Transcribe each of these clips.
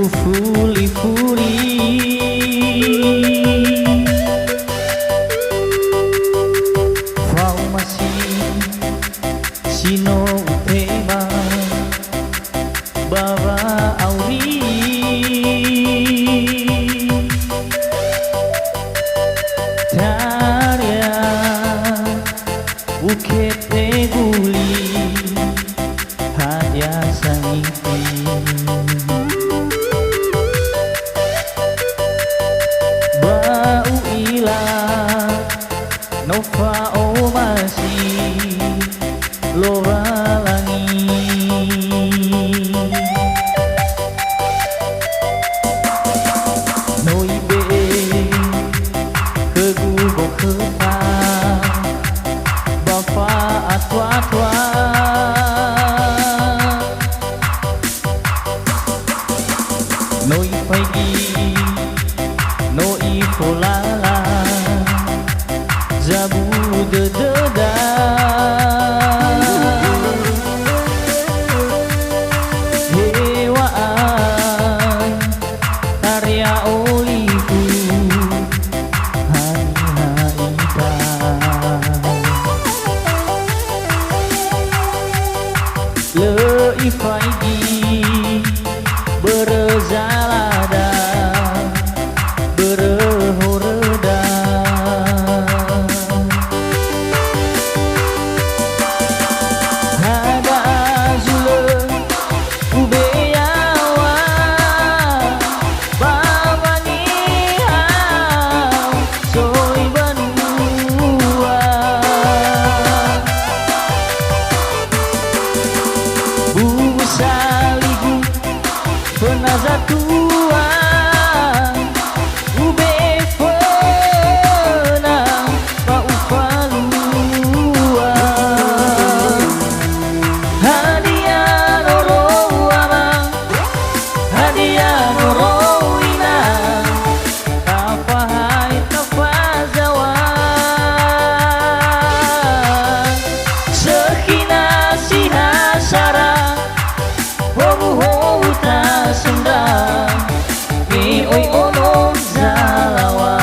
ufuli-fuli Farmasi Sino Utema Baba Auri Tarya Bukit Teguli Hadya Sangipi Bau Ila Nova Omasi Lora Langi Noibe Kegugo Keta Bafa Atwa-atwa Noi Paigi Noi Polala Zabu Dededa Hewaan Karya Oliku Hai-hai-ita Leifaigi Berezalada Berehoreda Hada Azule Ubeyawa Babangihau Soy Banua Busaligu Penazatua Ube Fena Paupalua Hadiah Norowana Hadiah Norowina Kafahai Kafazawan Sekina Sihasara Hobu-hobu tak sendang Ni oi ono zalawan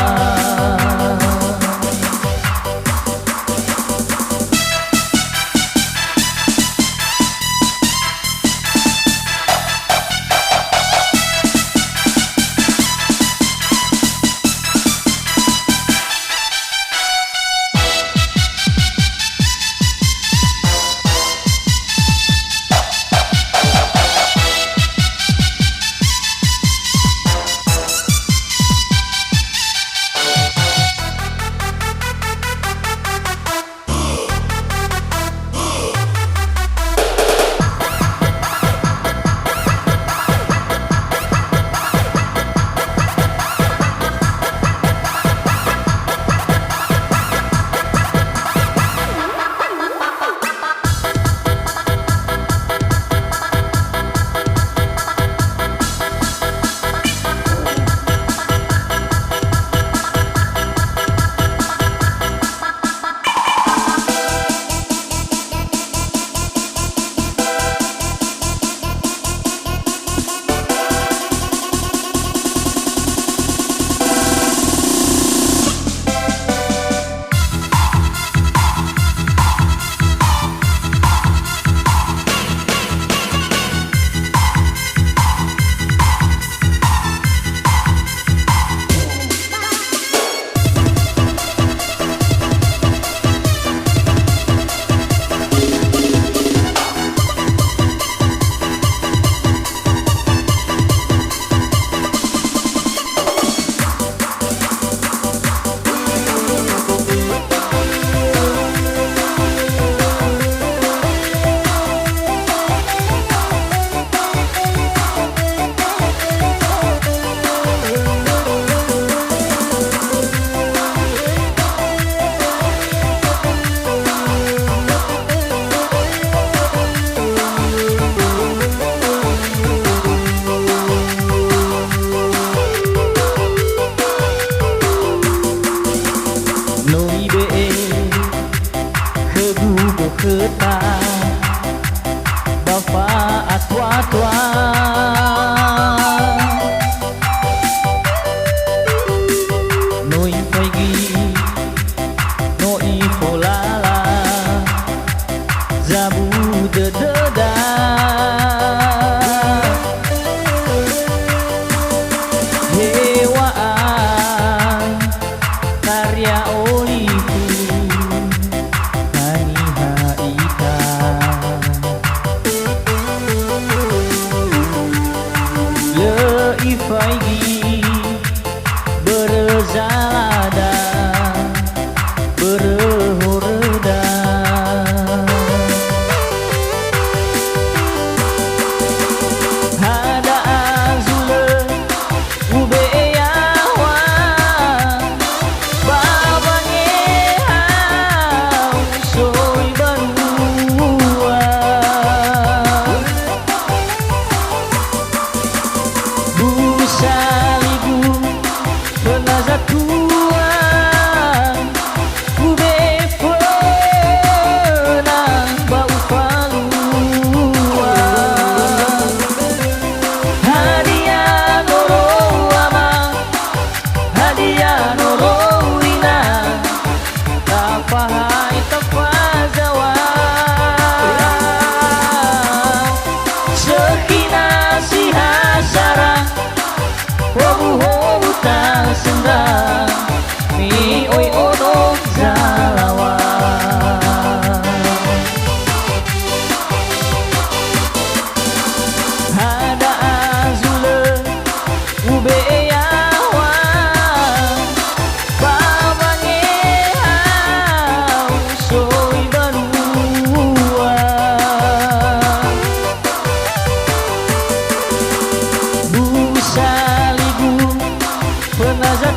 faigi berzalada berhurda hada azule ubeyawa babanye hau soy barua busaligu penazatuan ube penang bau palua hadiah noro ama hadiah noro ina tapahai tapazawa sekina si hasara wobu ta senda mi oi ono zalawa hada azule ubeyawa babanye hau soy barua busaligu penazar